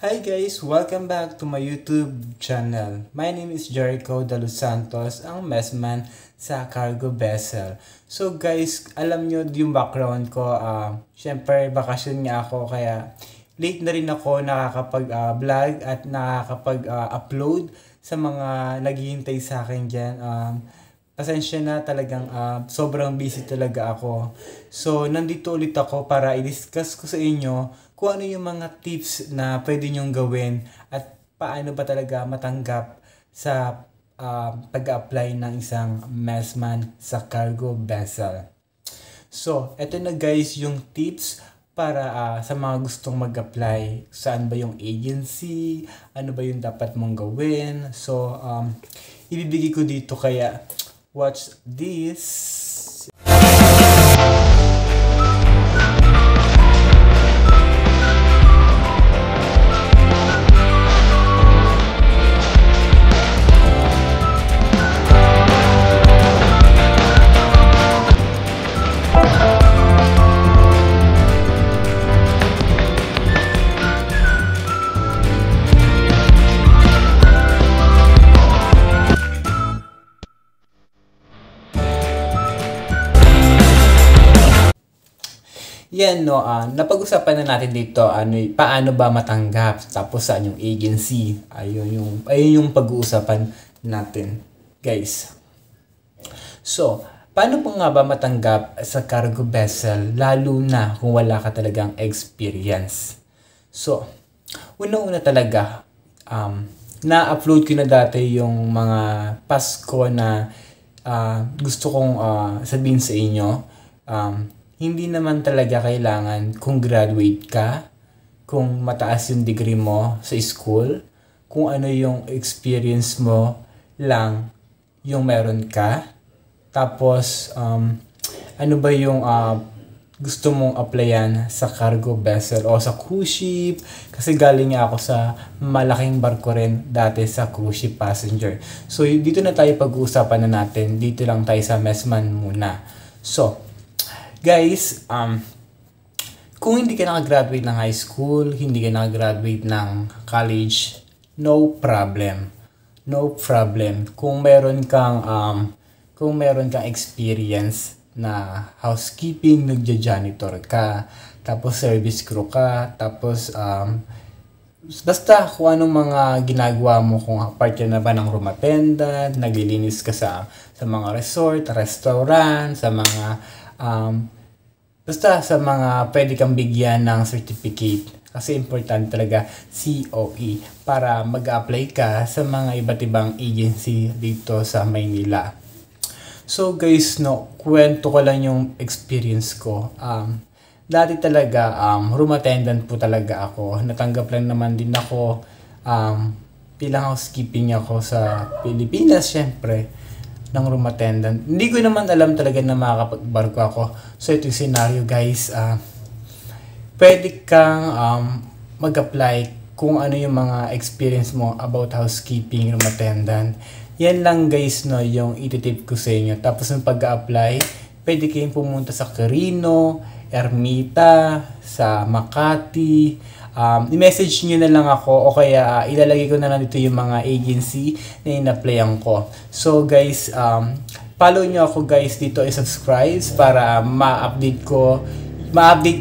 Hi guys! Welcome back to my YouTube channel. My name is Jericho De Los Santos, ang messman sa Cargo Vessel. So guys, alam nyo yung background ko. Syempre, bakasyon nga ako kaya late na rin ako nakakapag-vlog at nakakapag-upload sa mga naghihintay sa akin dyan. Pasensya na talagang sobrang busy talaga ako. So, nandito ulit ako para i-discuss ko sa inyo kung ano yung mga tips na pwede nyong gawin at paano ba talaga matanggap sa pag-apply ng isang messman sa cargo vessel. So, eto na guys yung tips para sa mga gustong mag-apply. Saan ba yung agency? Ano ba yung dapat mong gawin? So, ibibigay ko dito kaya watch this. Yan no, napag-usapan na natin dito paano ba matanggap, tapos saan yung agency. Ayun yung pag-uusapan natin, guys. So, paano po nga ba matanggap sa cargo vessel lalo na kung wala ka talagang experience? So, una-una talaga, na-upload ko na dati yung mga Pasko na gusto kong sabihin sa inyo. Hindi naman talaga kailangan kung graduate ka, kung mataas yung degree mo sa school, kung ano yung experience mo lang yung meron ka. Tapos, ano ba yung gusto mong applyan sa cargo vessel o sa cruise ship. Kasi galing nga ako sa malaking barko rin dati sa cruise ship passenger. So, dito na tayo pag-uusapan na natin. Dito lang tayo sa messman muna. So, guys, kung hindi ka nakagraduate ng high school, hindi ka nakagraduate ng college, no problem. No problem. Kung meron kang experience na housekeeping, nagja-janitor ka, tapos service crew ka, tapos basta kung anong mga ginagawa mo, kung part ka na ba ng room attendant, naglilinis ka sa mga resort, restaurant, sa mga basta sa mga pwede kang bigyan ng certificate. Kasi important talaga COE para mag-apply ka sa mga iba't ibang agency dito sa Maynila. So guys, no, kwento ko lang yung experience ko. Dati talaga, room attendant po talaga ako. Natanggap lang naman din ako bilang housekeeping ako sa Pilipinas, syempre, ng room attendant. Hindi ko naman alam talaga na makakapagbarko ako. So, ito yung scenario, guys. Pwede kang mag-apply kung ano yung mga experience mo about housekeeping, room attendant. Yan lang, guys, no, yung ititip ko sa inyo. Tapos, yung pag-apply, pwede kayong pumunta sa Quirino, Ermita, sa Makati. I-message nyo na lang ako o kaya ilalagay ko na lang dito yung mga agency na in-applyan ko. So guys, follow nyo ako guys dito, i-subscribe para ma-update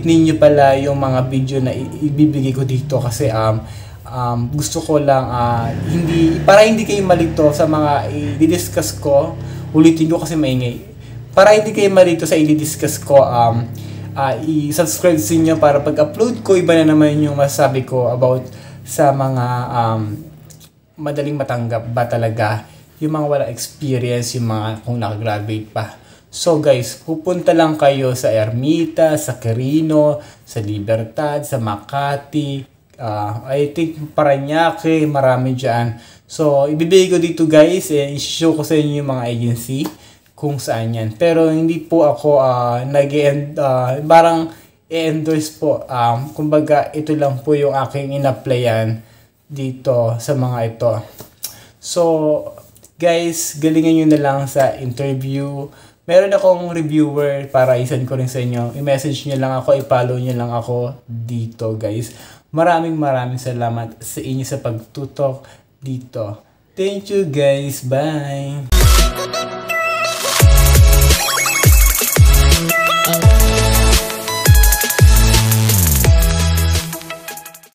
ninyo pala yung mga video na ibibigay ko dito kasi gusto ko lang para hindi kayo malito sa mga i-discuss ko. Ulitin ko kasi maingay. Para hindi kayo malito sa i-discuss ko, i-subscribe sa inyo para pag-upload ko, iba na naman yung masasabi ko about sa mga madaling matanggap ba talaga, yung mga wala experience, yung mga kung nakagraduate pa. So guys, pupunta lang kayo sa Ermita, sa Quirino, sa Libertad, sa Makati, I think Parañaque, marami dyan. So, ibibigay ko dito guys, i-show ko sa inyo yung mga agency kung saan yan. Pero hindi po ako parang i-endorse po. Kumbaga, ito lang po yung aking in-applyan dito sa mga ito. So, guys, galingan nyo na lang sa interview. Meron akong reviewer para isend ko rin sa inyo. I-message nyo lang ako, i-follow nyo lang ako dito, guys. Maraming salamat sa inyo sa pagtutok dito. Thank you guys. Bye!